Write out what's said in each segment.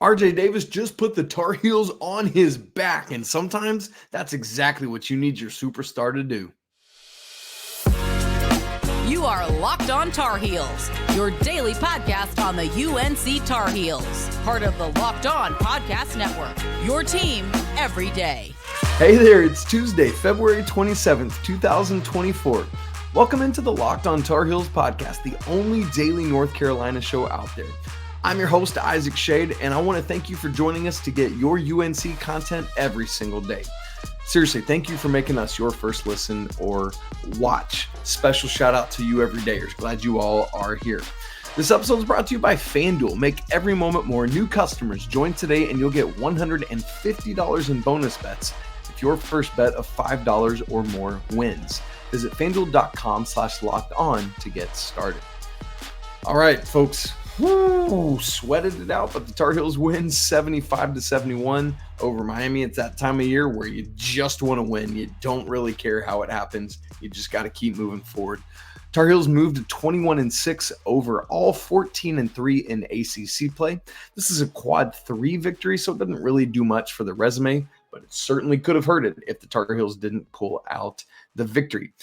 RJ Davis just put the Tar Heels on his back, and sometimes that's exactly what you need your superstar to do. You are Locked On Tar Heels, your daily podcast on the UNC Tar Heels, part of the Locked On Podcast Network, your team every day. Hey there, it's Tuesday, February 27th, 2024. Welcome into the Locked On Tar Heels podcast, the only daily North Carolina show out there. I'm your host, Isaac Shade, and I want to thank you for joining us to get your UNC content every single day. Seriously, thank you for making us your first listen or watch. Special shout out to you everydayers. Glad you all are here. This episode is brought to you by FanDuel. Make every moment more. New customers join today and you'll get $150 in bonus bets if your first bet of $5 or more wins. Visit FanDuel.com/lockedon to get started. All right, folks. Sweated it out, but the Tar Heels win 75-71 over Miami. It's that time of year where you just want to win. You don't really care how it happens. You just got to keep moving forward. Tar Heels moved to 21-6 overall, 14-3 in ACC play. This is a quad 3 victory, so it doesn't really do much for the resume, but it certainly could have hurt it if the Tar Heels didn't pull out the victory.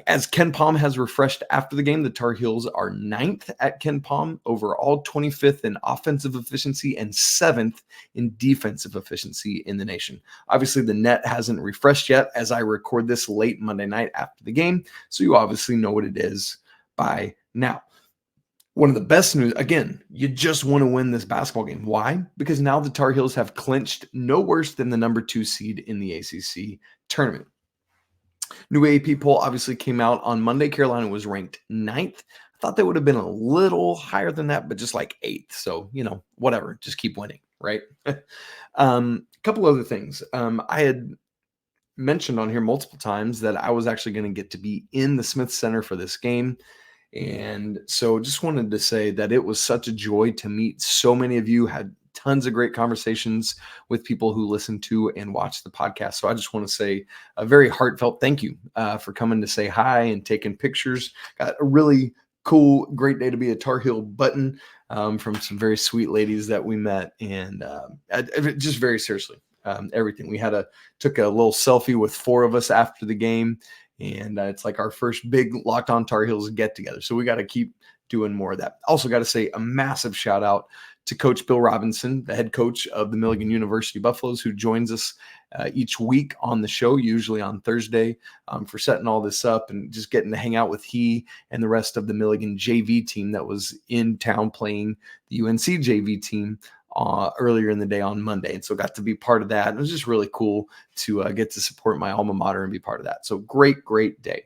As KenPom has refreshed after the game, the Tar Heels are 9th at KenPom, overall 25th in offensive efficiency and 7th in defensive efficiency in the nation. Obviously, the net hasn't refreshed yet as I record this late Monday night after the game, so you obviously know what it is by now. One of the best news, again, you just want to win this basketball game. Why? Because now the Tar Heels have clinched no worse than the number 2 seed in the ACC tournament. New AP poll obviously came out on Monday. Carolina was ranked 9th. I thought they would have been a little higher than that, but just like 8th. So, whatever. Just keep winning, right? Couple other things. I had mentioned on here multiple times that I was actually going to get to be in the Smith Center for this game. And so just wanted to say that it was such a joy to meet so many of you, had tons of great conversations with people who listen to and watch the podcast. So I just want to say a very heartfelt thank you for coming to say hi and taking pictures. Got a really cool, great day to be a Tar Heel button from some very sweet ladies that we met. And just very seriously, everything. We took a little selfie with 4 of us after the game. And it's like our first big Locked On Tar Heels get together. So we got to keep doing more of that. Also got to say a massive shout out to Coach Bill Robinson, the head coach of the Milligan University Buffaloes, who joins us each week on the show, usually on Thursday, for setting all this up and just getting to hang out with he and the rest of the Milligan JV team that was in town playing the UNC JV team earlier in the day on Monday. And so got to be part of that. It was just really cool to get to support my alma mater and be part of that. So great, great day.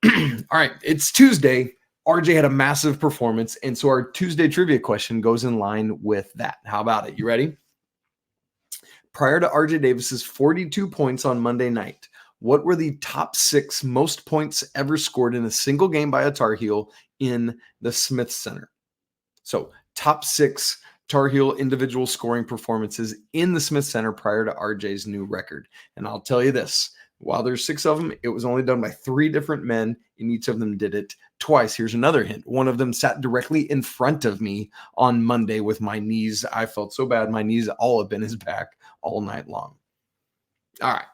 All right, it's Tuesday. RJ had a massive performance, and so our Tuesday trivia question goes in line with that. How about it? You ready? Prior to RJ Davis's 42 points on Monday night, what were the top 6 most points ever scored in a single game by a Tar Heel in the Smith Center? So top 6 Tar Heel individual scoring performances in the Smith Center prior to RJ's new record. And I'll tell you this, while there's 6 of them, it was only done by 3 different men, and each of them did it twice. Here's another hint. One of them sat directly in front of me on Monday with my knees. I felt so bad. My knees all up in his back all night long. All right.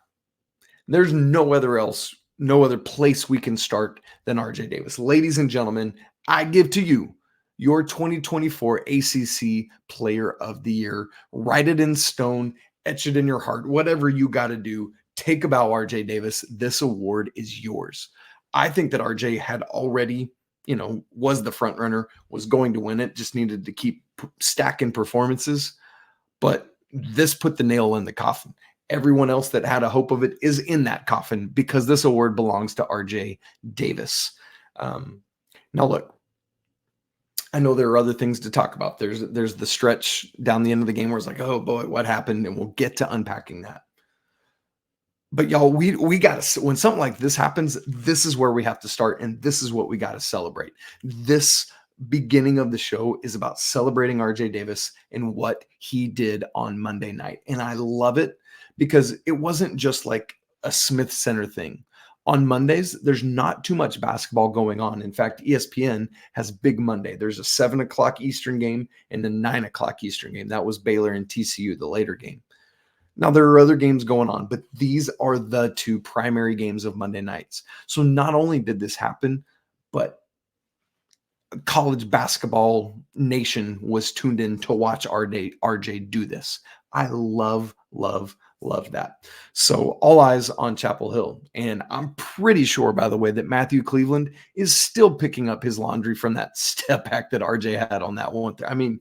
There's no other place we can start than RJ Davis. Ladies and gentlemen, I give to you your 2024 ACC Player of the Year. Write it in stone, etch it in your heart, whatever you got to do. Take a bow, RJ Davis. This award is yours. I think that RJ had already, was the front runner, was going to win it, just needed to keep stacking performances. But this put the nail in the coffin. Everyone else that had a hope of it is in that coffin because this award belongs to RJ Davis. Now, look, I know there are other things to talk about. There's the stretch down the end of the game where it's like, oh boy, what happened? And we'll get to unpacking that. But y'all, we got to, when something like this happens, this is where we have to start. And this is what we got to celebrate. This beginning of the show is about celebrating RJ Davis and what he did on Monday night. And I love it because it wasn't just like a Smith Center thing. On Mondays, there's not too much basketball going on. In fact, ESPN has Big Monday. There's a 7 o'clock Eastern game and a 9 o'clock Eastern game. That was Baylor and TCU, the later game. Now, there are other games going on, but these are the two primary games of Monday nights. So not only did this happen, but college basketball nation was tuned in to watch RJ do this. I love that. So all eyes on Chapel Hill. And I'm pretty sure, by the way, that Matthew Cleveland is still picking up his laundry from that step back that RJ had on that one. I mean,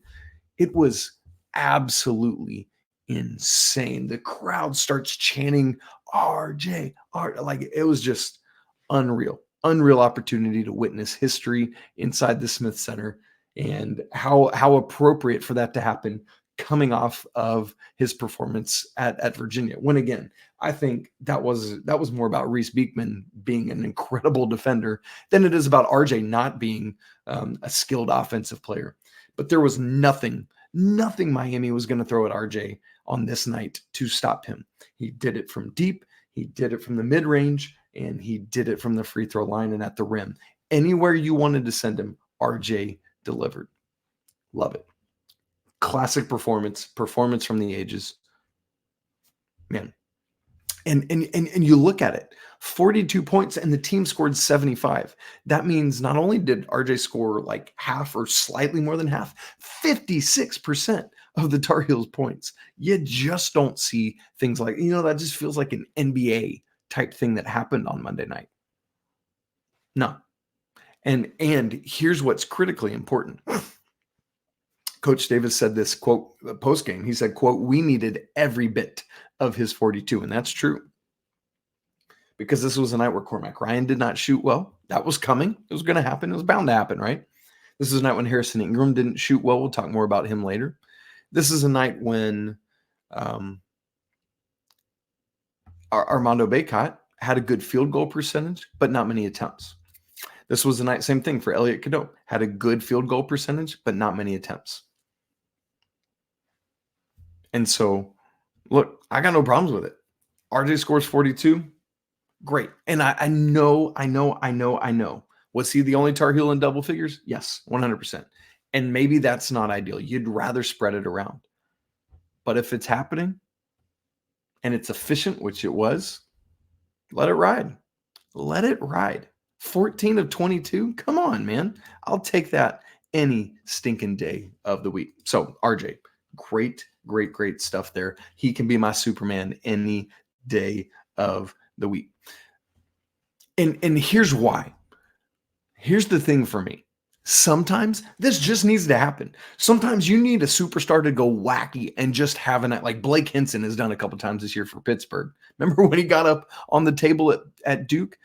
it was absolutely insane. The crowd starts chanting RJ, like it was just unreal opportunity to witness history inside the Smith Center, and how appropriate for that to happen coming off of his performance at Virginia. When again, I think that was more about Reese Beekman being an incredible defender than it is about RJ not being a skilled offensive player. But there was nothing Miami was going to throw at RJ on this night to stop him. He did it from deep, he did it from the mid-range, and he did it from the free throw line and at the rim. Anywhere you wanted to send him, RJ delivered. Love it. Classic performance from the ages. Man. And you look at it, 42 points and the team scored 75. That means not only did RJ score like half or slightly more than half, 56% of the Tar Heels points. You just don't see things like, that just feels like an NBA type thing that happened on Monday night. No. And here's what's critically important. Coach Davis said this, quote, post-game. He said, quote, "We needed every bit of his 42." And that's true. Because this was a night where Cormac Ryan did not shoot well. That was coming. It was going to happen. It was bound to happen, right? This is a night when Harrison Ingram didn't shoot well. We'll talk more about him later. This is a night when Armando Bacot had a good field goal percentage, but not many attempts. This was a night, same thing for Elliot Cadeau. Had a good field goal percentage, but not many attempts. And so, look, I got no problems with it. RJ scores 42. Great. And I know. Was he the only Tar Heel in double figures? Yes, 100%. And maybe that's not ideal. You'd rather spread it around. But if it's happening and it's efficient, which it was, let it ride. Let it ride. 14 of 22? Come on, man. I'll take that any stinking day of the week. So, RJ, great stuff there. He can be my Superman any day of the week. And here's why. Here's the thing for me. Sometimes this just needs to happen. Sometimes you need a superstar to go wacky and just have a night like Blake Henson has done a couple times this year for Pittsburgh. Remember when he got up on the table at Duke?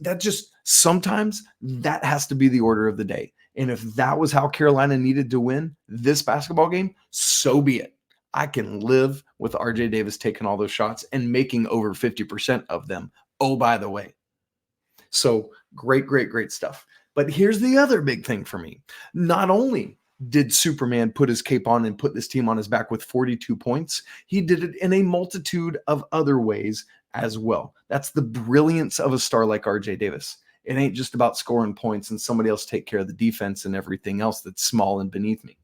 That just sometimes that has to be the order of the day. And if that was how Carolina needed to win this basketball game, so be it. I can live with RJ Davis taking all those shots and making over 50% of them. Oh, by the way. So great stuff. But here's the other big thing for me. Not only did Superman put his cape on and put this team on his back with 42 points, he did it in a multitude of other ways as well. That's the brilliance of a star like RJ Davis. It ain't just about scoring points and somebody else take care of the defense and everything else that's small and beneath me.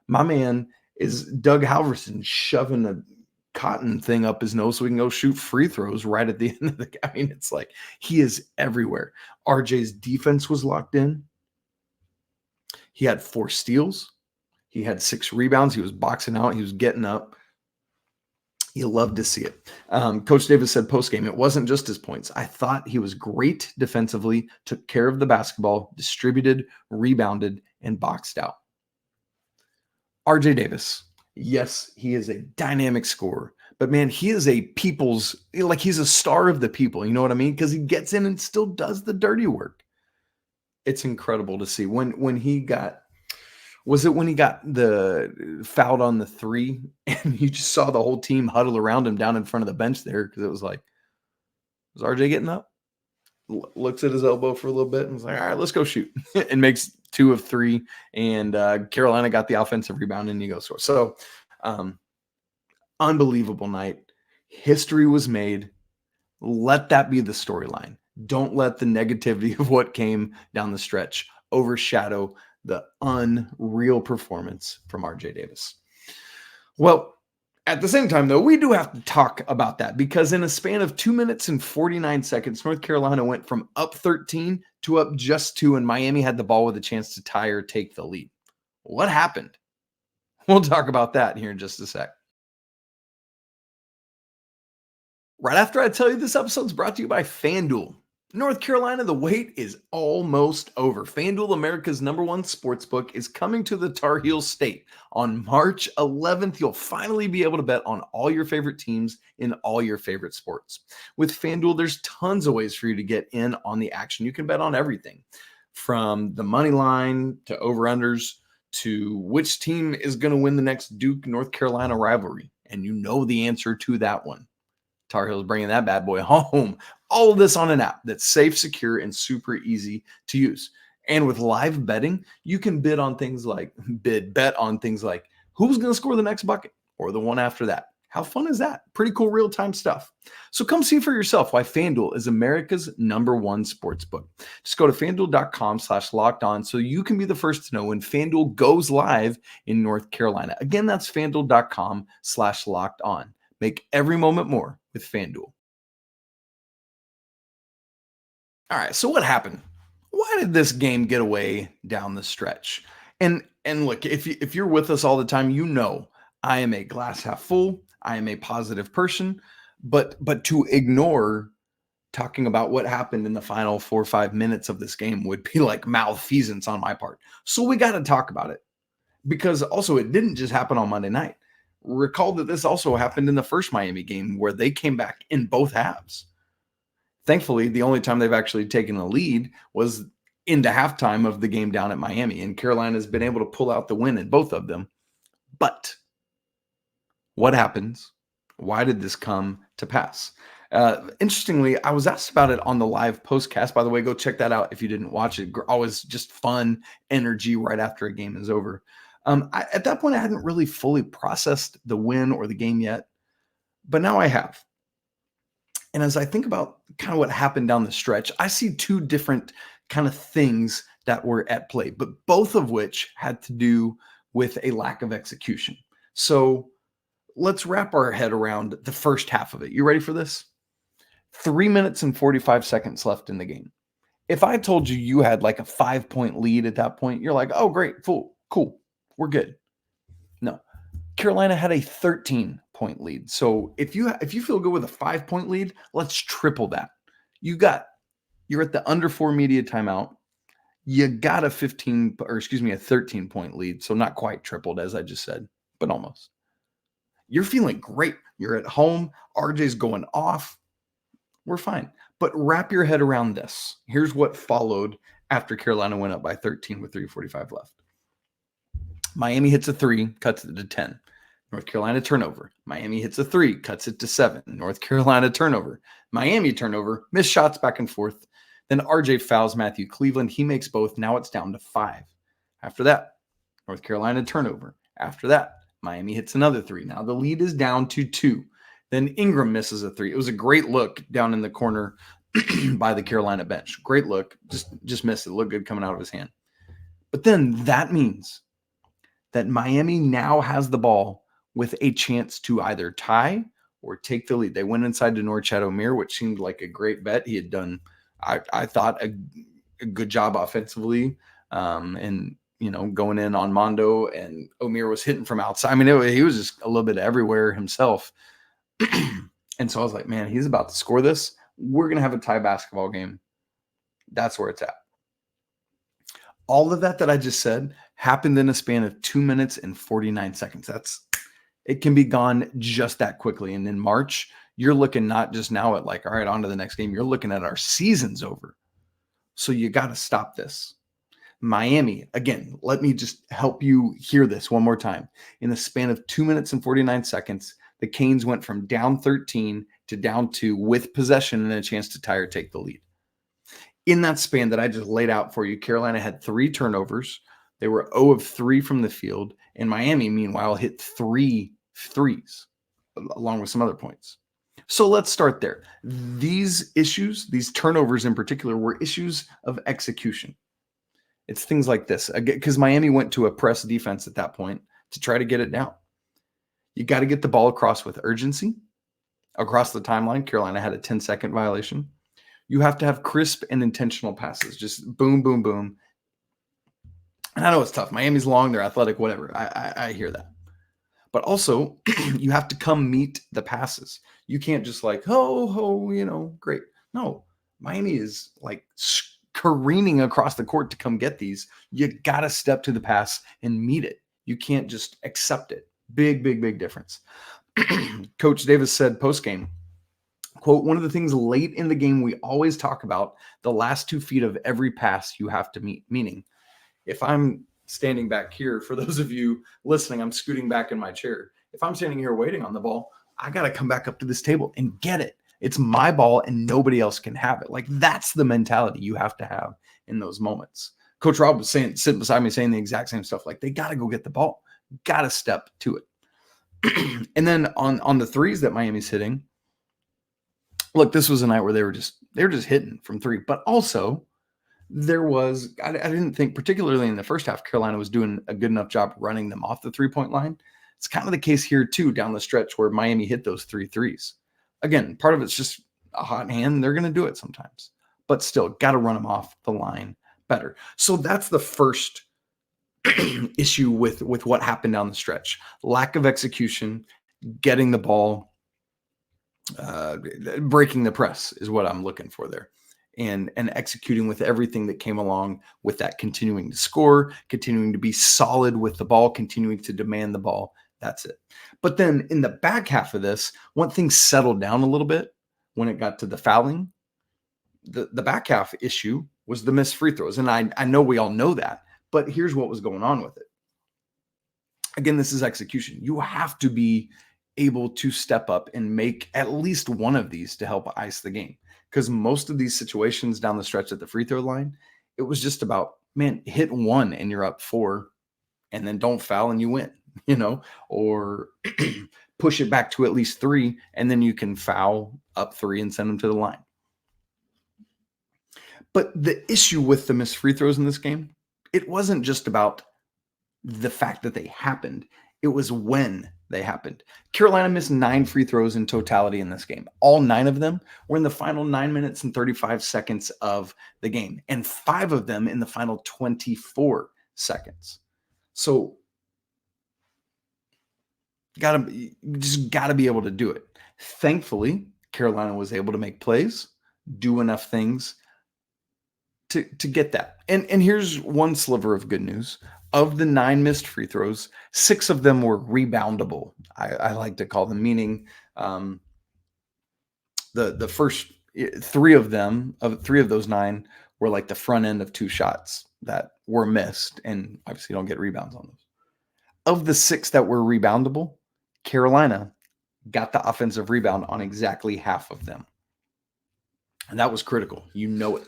My man is Doug Halverson shoving a cotton thing up his nose so he can go shoot free throws right at the end of the game. I mean, it's like he is everywhere. RJ's defense was locked in. He had 4 steals. He had 6 rebounds. He was boxing out. He was getting up. You love to see it. Coach Davis said post-game, it wasn't just his points. I thought he was great defensively, took care of the basketball, distributed, rebounded, and boxed out. RJ Davis, yes, he is a dynamic scorer, but man, he is he's a star of the people. You know what I mean? Because he gets in and still does the dirty work. It's incredible to see when he got the fouled on the 3 and you just saw the whole team huddle around him down in front of the bench there because it was like, was RJ getting up? Looks at his elbow for a little bit and was like, all right, let's go shoot. And makes 2 of 3. And Carolina got the offensive rebound and he goes score. So unbelievable night. History was made. Let that be the storyline. Don't let the negativity of what came down the stretch overshadow the unreal performance from RJ Davis. Well, at the same time, though, we do have to talk about that because in a span of 2 minutes and 49 seconds, North Carolina went from up 13 to up just 2, and Miami had the ball with a chance to tie or take the lead. What happened? We'll talk about that here in just a sec. Right after I tell you this episode's brought to you by FanDuel. North Carolina, the wait is almost over. FanDuel, America's #1 sportsbook, is coming to the Tar Heels state. On March 11th, you'll finally be able to bet on all your favorite teams in all your favorite sports. With FanDuel, there's tons of ways for you to get in on the action. You can bet on everything from the money line to over-unders to which team is going to win the next Duke North Carolina rivalry. And you know the answer to that one. Tar Heels bringing that bad boy home. All of this on an app that's safe, secure, and super easy to use. And with live betting, you can bet on things like who's going to score the next bucket or the one after that. How fun is that? Pretty cool real-time stuff. So come see for yourself why FanDuel is America's #1 sportsbook. Just go to FanDuel.com/lockedon so you can be the first to know when FanDuel goes live in North Carolina. Again, that's FanDuel.com/lockedon. Make every moment more with FanDuel. All right, so what happened? Why did this game get away down the stretch? And look, if you're with us all the time, you know I am a glass half full. I am a positive person, but to ignore talking about what happened in the final 4 or 5 minutes of this game would be like malfeasance on my part. So we got to talk about it because also it didn't just happen on Monday night. Recall that this also happened in the first Miami game where they came back in both halves. Thankfully, the only time they've actually taken a lead was into halftime of the game down at Miami, and Carolina has been able to pull out the win in both of them. But what happens? Why did this come to pass? Interestingly, I was asked about it on the live postcast. By the way, go check that out if you didn't watch it. Always just fun energy right after a game is over. At that point, I hadn't really fully processed the win or the game yet, but now I have. And as I think about kind of what happened down the stretch, I see two different kind of things that were at play, but both of which had to do with a lack of execution. So let's wrap our head around the first half of it. You ready for this? 3 minutes and 45 seconds left in the game. If I told you you had like a 5-point lead at that point, you're like, oh, great, cool, we're good. No, Carolina had a 13-point lead. So if you feel good with a 5-point lead, let's triple that. You're at the under 4 media timeout. You got a 13-point lead. So not quite tripled, as I just said, but almost. You're feeling great. You're at home. RJ's going off. We're fine. But wrap your head around this. Here's what followed after Carolina went up by 13 with 3:45 left. Miami hits a 3, cuts it to 10. North Carolina turnover. Miami hits a 3, cuts it to 7. North Carolina turnover. Miami turnover. Missed shots back and forth. Then RJ fouls Matthew Cleveland. He makes both. Now it's down to 5. After that, North Carolina turnover. After that, Miami hits another 3. Now the lead is down to 2. Then Ingram misses a 3. It was a great look down in the corner by the Carolina bench. Great look. Just missed it. Looked good coming out of his hand. But then that means that Miami now has the ball with a chance to either tie or take the lead. They went inside to Norchad Omier, which seemed like a great bet. He had done, I thought, a good job offensively, and going in on Mondo, and Omier was hitting from outside. I mean, he was just a little bit everywhere himself. And so I was like, man, he's about to score this. We're going to have a tie basketball game. That's where it's at. All of that I just said happened in a span of 2 minutes and 49 seconds. It can be gone just that quickly. And in March, you're looking not just now at like, all right, on to the next game. You're looking at our season's over. So you got to stop this. Miami, again, let me just help you hear this one more time. In the span of 2 minutes and 49 seconds, the Canes went from down 13 to down 2 with possession and a chance to tie or take the lead. In that span that I just laid out for you, Carolina had 3 turnovers. They were 0 of 3 from the field. And Miami, meanwhile, hit 3 threes along with some other points. So let's start there. These issues, these turnovers in particular, were issues of execution. It's things like this, because Miami went to a press defense at that point to try to get it down. You got to get the ball across with urgency across the timeline. Carolina had a 10-second violation. You have to have crisp and intentional passes, just boom, boom, boom. And I know it's tough. Miami's long, they're athletic, whatever. I hear that. But also, you have to come meet the passes. You can't just like, great. No, Miami is like careening across the court to come get these. You got to step to the pass and meet it. You can't just accept it. Big, big, big difference. Coach Davis said post-game, quote, one of the things late in the game we always talk about, the last 2 feet of every pass you have to meet. Meaning, if I'm standing back here, for those of you listening, I'm scooting back in my chair. If I'm standing here waiting on the ball, I got to come back up to this table and get it. It's my ball and nobody else can have it. Like, that's the mentality you have to have in those moments. Coach Rob was sitting beside me saying the exact same stuff. Like, they got to go get the ball, got to step to it. And then on the threes that Miami's hitting, look, this was a night where they were just hitting from three, but also there was, I didn't think, particularly in the first half, Carolina was doing a good enough job running them off the 3-point line. It's kind of the case here too, down the stretch where Miami hit those 3 threes. Again, part of it's just a hot hand. They're going to do it sometimes, but still got to run them off the line better. So that's the first issue with what happened down the stretch. Lack of execution, getting the ball, breaking the press is what I'm looking for there. And executing with everything that came along with that, continuing to score, continuing to be solid with the ball, continuing to demand the ball. That's it. But then in the back half of this, when things settled down a little bit, when it got to the fouling, the back half issue was the missed free throws. And I know we all know that, but here's what was going on with it. Again, this is execution. You have to be able to step up and make at least one of these to help ice the game. Because most of these situations down the stretch at the free throw line, it was just about, man, hit one and you're up 4 and then don't foul and you win, or push it back to at least 3 and then you can foul up 3 and send them to the line. But the issue with the missed free throws in this game, it wasn't just about the fact that they happened. It was when they happened. Carolina missed 9 free throws in totality in this game. All 9 of them were in the final 9 minutes and 35 seconds of the game, and 5 of them in the final 24 seconds. So just got to be able to do it. Thankfully, Carolina was able to make plays, do enough things to get that. And here's one sliver of good news. Of the 9 missed free throws, 6 of them were reboundable. I like to call them, meaning the first 3 of those 9 were like the front end of 2 shots that were missed, and obviously you don't get rebounds on those. Of the 6 that were reboundable, Carolina got the offensive rebound on exactly half of them. And that was critical. You know it.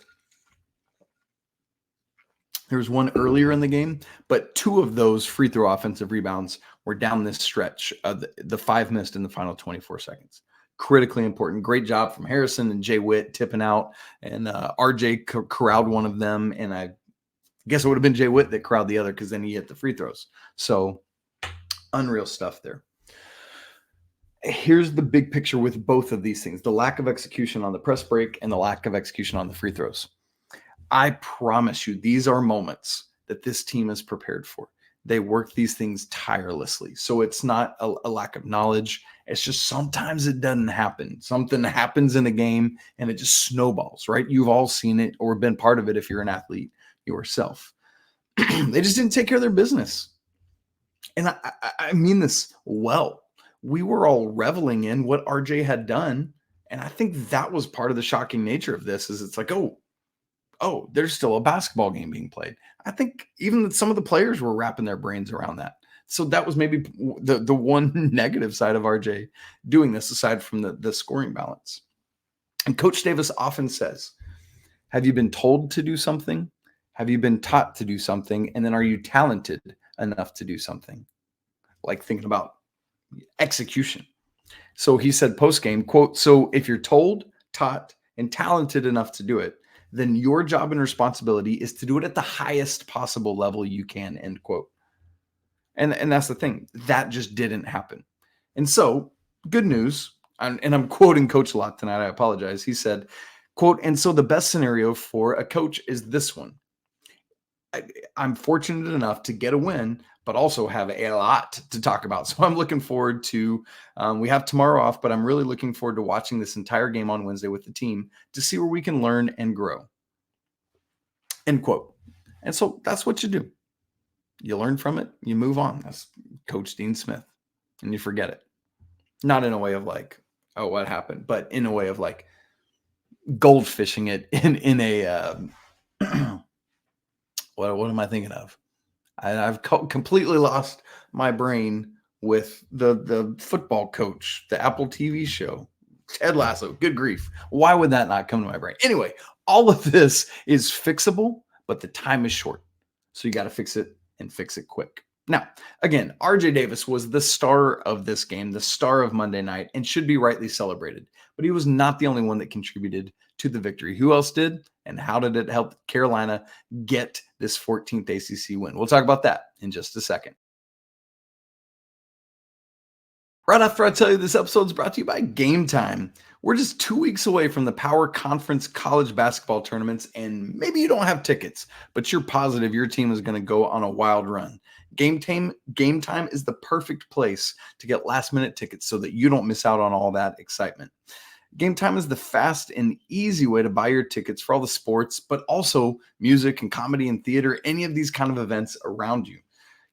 There was one earlier in the game, but 2 of those free throw offensive rebounds were down this stretch. The 5 missed in the final 24 seconds. Critically important. Great job from Harrison and Jay Witt tipping out, and RJ corralled one of them, and I guess it would have been Jay Witt that corralled the other because then he hit the free throws. So unreal stuff there. Here's the big picture with both of these things: the lack of execution on the press break and the lack of execution on the free throws. I promise you, these are moments that this team is prepared for. They work these things tirelessly. So it's not a lack of knowledge. It's just sometimes it doesn't happen. Something happens in a game and it just snowballs, right? You've all seen it or been part of it if you're an athlete yourself. They just didn't take care of their business. And I mean this well. We were all reveling in what RJ had done. And I think that was part of the shocking nature of this, is it's like, oh, there's still a basketball game being played. I think even some of the players were wrapping their brains around that. So that was maybe the one negative side of RJ doing this, aside from the scoring balance. And Coach Davis often says, have you been told to do something? Have you been taught to do something? And then are you talented enough to do something? Like thinking about execution. So he said post-game, quote, "So if you're told, taught, and talented enough to do it, then your job and responsibility is to do it at the highest possible level you can," end quote. And that's the thing. That just didn't happen. And so, good news, and I'm quoting Coach a lot tonight. I apologize. He said, quote, "And so the best scenario for a coach is this one. I'm fortunate enough to get a win, but also have a lot to talk about. So I'm looking forward to, we have tomorrow off, but I'm really looking forward to watching this entire game on Wednesday with the team to see where we can learn and grow," end quote. And so that's what you do. You learn from it, you move on. That's Coach Dean Smith, and you forget it. Not in a way of like, oh, what happened, but in a way of like goldfishing it in a what am I thinking of? I've completely lost my brain with the football coach, the Apple TV show, Ted Lasso. Good grief. Why would that not come to my brain? Anyway, all of this is fixable, but the time is short. So you got to fix it and fix it quick. Now, again, RJ Davis was the star of this game, the star of Monday night, and should be rightly celebrated. But he was not the only one that contributed to the victory. Who else did? And how did it help Carolina get this 14th ACC win? We'll talk about that in just a second. Right after I tell you this episode is brought to you by Game Time. We're just 2 weeks away from the Power Conference college basketball tournaments, and maybe you don't have tickets, but you're positive your team is going to go on a wild run. Game Time is the perfect place to get last-minute tickets so that you don't miss out on all that excitement. Game Time is the fast and easy way to buy your tickets for all the sports, but also music and comedy and theater, any of these kind of events around you.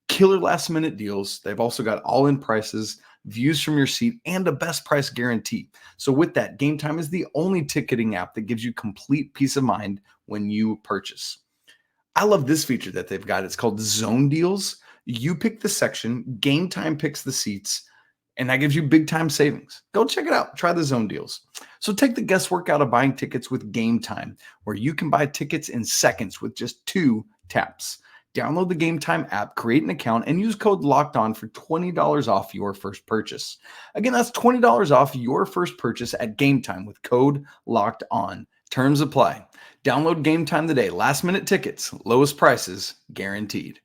Killer last-minute deals. They've also got all-in prices, views from your seat, and a best price guarantee. So with that, Game Time is the only ticketing app that gives you complete peace of mind when you purchase. I love this feature that they've got. It's called Zone Deals. You pick the section, Game Time picks the seats, and that gives you big time savings. Go check it out. Try the Zone Deals. So take the guesswork out of buying tickets with Game Time, where you can buy tickets in seconds with just 2 taps. Download the Game Time app, create an account, and use code LOCKEDON for $20 off your first purchase. Again, that's $20 off your first purchase at Game Time with code LOCKEDON. Terms apply. Download Game Time today. Last minute tickets, lowest prices guaranteed.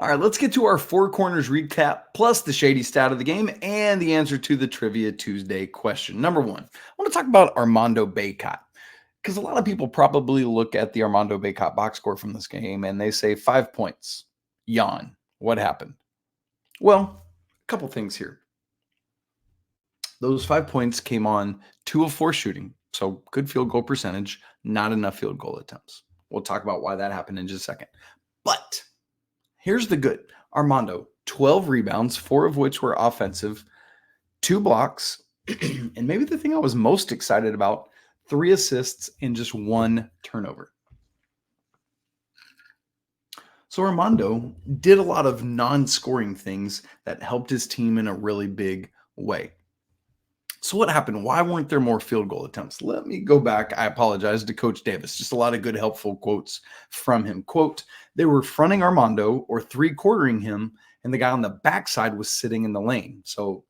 All right, let's get to our Four Corners recap, plus the shady stat of the game and the answer to the Trivia Tuesday question. Number one, I want to talk about Armando Bacot, because a lot of people probably look at the Armando Bacot box score from this game and they say 5 points. Yawn. What happened? Well, a couple things here. Those 5 points came on 2 of 4 shooting, so good field goal percentage, not enough field goal attempts. We'll talk about why that happened in just a second. But here's the good. Armando, 12 rebounds, 4 of which were offensive, 2 blocks, and maybe the thing I was most excited about, 3 assists and just 1 turnover. So Armando did a lot of non-scoring things that helped his team in a really big way. So what happened? Why weren't there more field goal attempts? Let me go back. I apologize to Coach Davis. Just a lot of good, helpful quotes from him. Quote, they were fronting Armando or 3-quartering him, and the guy on the backside was sitting in the lane. So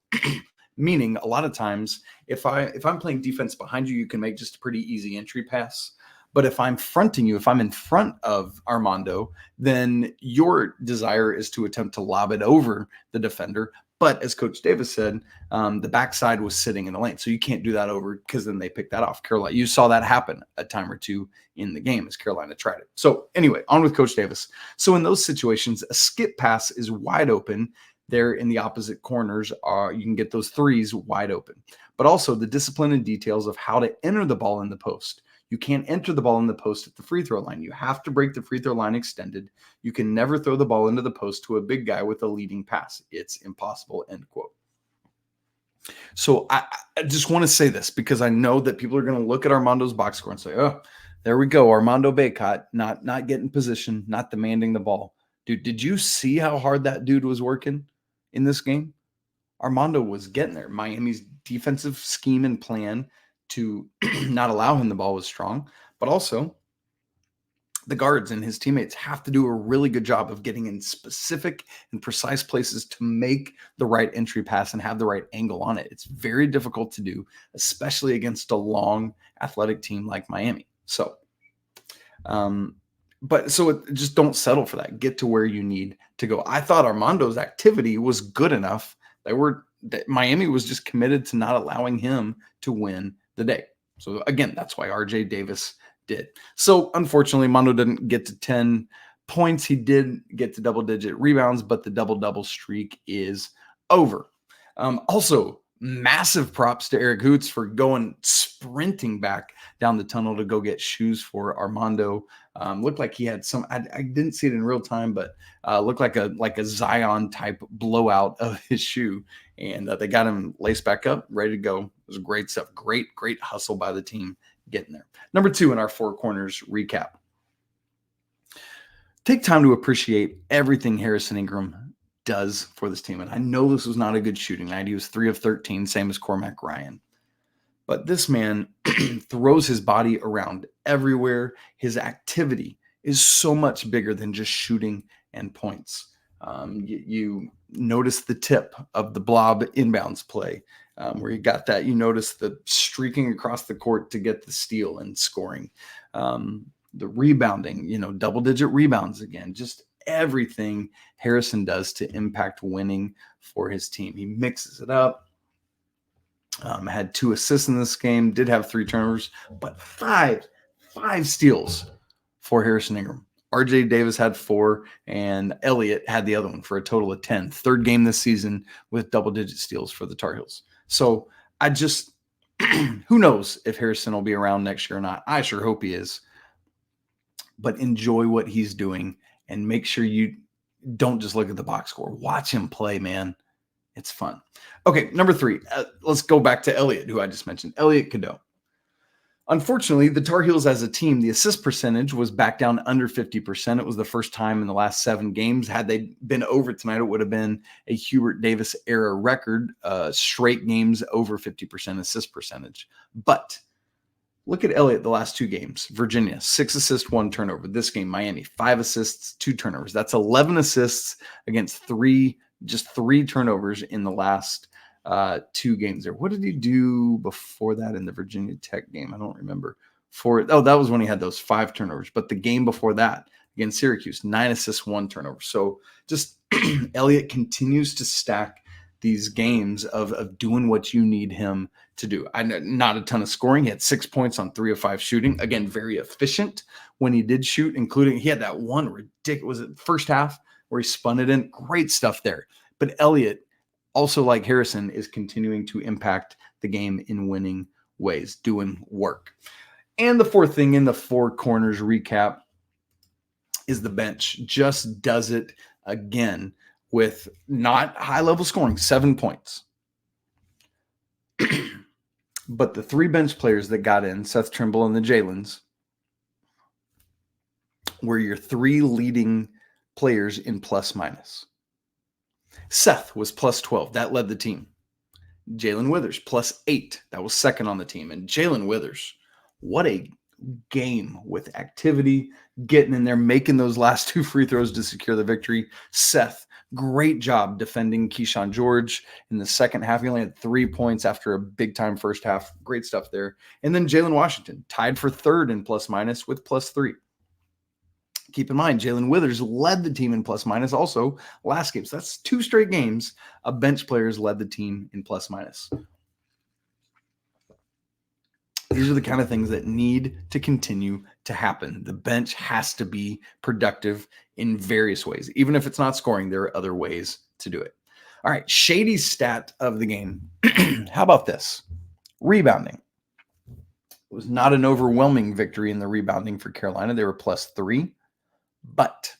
meaning a lot of times if I'm playing defense behind you, you can make just a pretty easy entry pass. But if I'm fronting you, if I'm in front of Armando, then your desire is to attempt to lob it over the defender. But as Coach Davis said, the backside was sitting in the lane. So you can't do that over because then they pick that off. Carolina, you saw that happen a time or two in the game as Carolina tried it. So anyway, on with Coach Davis. So in those situations, a skip pass is wide open. There in the opposite corners, you can get those threes wide open. But also the discipline and details of how to enter the ball in the post. You can't enter the ball in the post at the free throw line. You have to break the free throw line extended. You can never throw the ball into the post to a big guy with a leading pass. It's impossible, end quote. So I just want to say this because I know that people are going to look at Armando's box score and say, oh, there we go. Armando Bacot, not getting position, not demanding the ball. Dude, did you see how hard that dude was working in this game? Armando was getting there. Miami's defensive scheme and plan to not allow him the ball was strong, but also the guards and his teammates have to do a really good job of getting in specific and precise places to make the right entry pass and have the right angle on it. It's very difficult to do, especially against a long athletic team like Miami. So, just don't settle for that. Get to where you need to go. I thought Armando's activity was good enough that Miami was just committed to not allowing him to win the day. So again, that's why RJ Davis did. So unfortunately, Mondo didn't get to 10 points. He did get to double-digit rebounds, but the double-double streak is over. Also, massive props to Eric Hoots for sprinting back down the tunnel to go get shoes for Armando. Looked like he had some, I didn't see it in real time, but looked like a Zion type blowout of his shoe. And they got him laced back up, ready to go. It was great stuff. Great hustle by the team getting there. Number 2 in our Four Corners recap. Take time to appreciate everything Harrison Ingram does for this team. And I know this was not a good shooting night. He was 3 of 13, same as Cormac Ryan. But this man throws his body around everywhere. His activity is so much bigger than just shooting and points. You notice the tip of the blob inbounds play where you got that. You notice the streaking across the court to get the steal and scoring. The rebounding, double-digit rebounds again. Just everything Harrison does to impact winning for his team. He mixes it up. Had 2 assists in this game, did have 3 turnovers, but five steals for Harrison Ingram. RJ Davis had 4, and Elliot had the other one for a total of 10. Third game this season with double-digit steals for the Tar Heels. So I just, who knows if Harrison will be around next year or not. I sure hope he is. But enjoy what he's doing and make sure you don't just look at the box score. Watch him play, man. It's fun. Okay, number 3. Let's go back to Elliot, who I just mentioned. Elliot Cadeau. Unfortunately, the Tar Heels as a team, the assist percentage was back down under 50%. It was the first time in the last 7 games. Had they been over tonight, it would have been a Hubert Davis era record, straight games over 50% assist percentage. But look at Elliot the last 2 games. Virginia, 6 assists, 1 turnover. This game, Miami, 5 assists, 2 turnovers. That's 11 assists against 3 turnovers in the last 2 games there. What did he do before that in the Virginia Tech game? I don't remember. That was when he had those 5 turnovers. But the game before that, against Syracuse, 9 assists, 1 turnover. So just Elliot continues to stack these games of doing what you need him to do. Not a ton of scoring. He had 6 points on 3 of 5 shooting. Again, very efficient when he did shoot, including he had that one ridiculous, was it first half where he spun it in? Great stuff there. But Elliot, also like Harrison, is continuing to impact the game in winning ways, doing work. And the 4th thing in the Four Corners recap is the bench just does it again with not high-level scoring, 7 points. But the 3 bench players that got in, Seth Trimble and the Jae'lyns, were your 3 leading players in plus-minus. Seth was plus 12. That led the team. Jae'lyn Withers, plus 8. That was second on the team. And Jae'lyn Withers, what a game with activity, getting in there, making those last 2 free throws to secure the victory. Seth, great job defending Keyshawn George in the second half. He only had 3 points after a big-time first half. Great stuff there. And then Jalen Washington, tied for 3rd in plus-minus with plus 3. Keep in mind, Jae'lyn Withers led the team in plus-minus also last game. So that's 2 straight games of bench players led the team in plus-minus. These are the kind of things that need to continue to happen. The bench has to be productive in various ways. Even if it's not scoring, there are other ways to do it. All right, shady stat of the game. How about this? Rebounding. It was not an overwhelming victory in the rebounding for Carolina. They were plus 3. But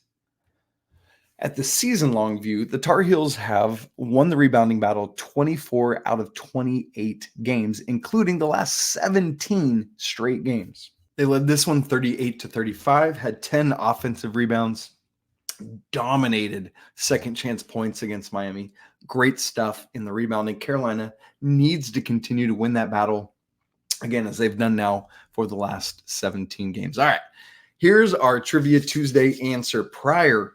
at the season-long view, the Tar Heels have won the rebounding battle 24 out of 28 games, including the last 17 straight games. They led this one 38-35, had 10 offensive rebounds, dominated second chance points against Miami. Great stuff in the rebounding. Carolina needs to continue to win that battle, again, as they've done now for the last 17 games. All right. Here's our Trivia Tuesday answer prior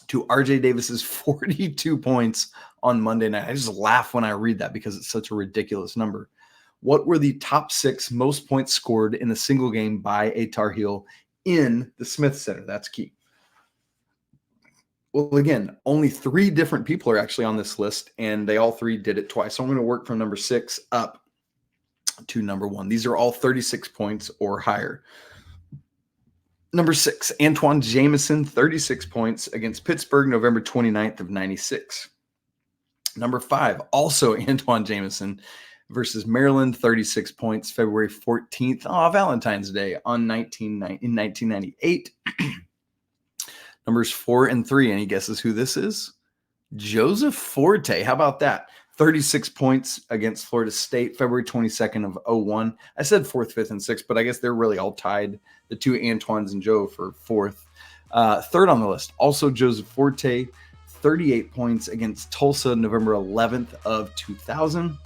to RJ Davis's 42 points on Monday night. I just laugh when I read that because it's such a ridiculous number. What were the top 6 most points scored in a single game by a Tar Heel in the Smith Center? That's key. Well, again, only 3 different people are actually on this list, and they all 3 did it twice. So I'm going to work from number 6 up to number 1. These are all 36 points or higher. Number 6, Antoine Jamison, 36 points against Pittsburgh, November 29th of 96. Number 5, also Antoine Jamison versus Maryland, 36 points, February 14th, Valentine's Day in 1998. Numbers 4 and 3, any guesses who this is? Joseph Forte. How about that? 36 points against Florida State, February 22nd of 01. I said 4th, 5th, and 6th, but I guess they're really all tied. The 2 Antoines and Joe for 4th. 3rd on the list, also Joseph Forte, 38 points against Tulsa, November 11th of 2000.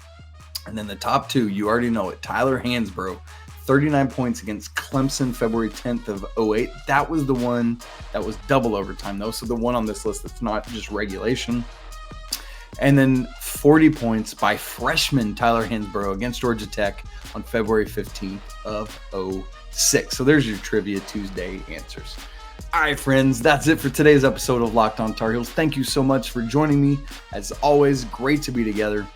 And then the top 2, you already know it, Tyler Hansbrough, 39 points against Clemson, February 10th of 08. That was the one that was double overtime, though. So the one on this list that's not just regulation. And then 40 points by freshman Tyler Hansbrough against Georgia Tech on February 15th of 06. So there's your Trivia Tuesday answers. All right, friends, that's it for today's episode of Locked On Tar Heels. Thank you so much for joining me. As always, great to be together.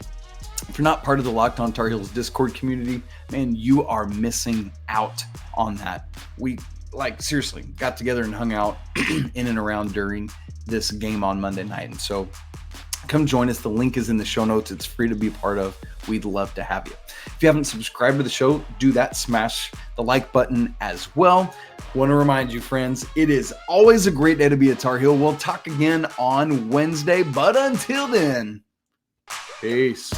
If you're not part of the Locked On Tar Heels Discord community, man, you are missing out on that. We, seriously, got together and hung out in and around during this game on Monday night. And so come join us. The link is in the show notes. It's free to be part of. We'd love to have you. If you haven't subscribed to the show, do that. Smash the like button as well. Want to remind you, friends, it is always a great day to be a Tar Heel. We'll talk again on Wednesday, but until then, peace.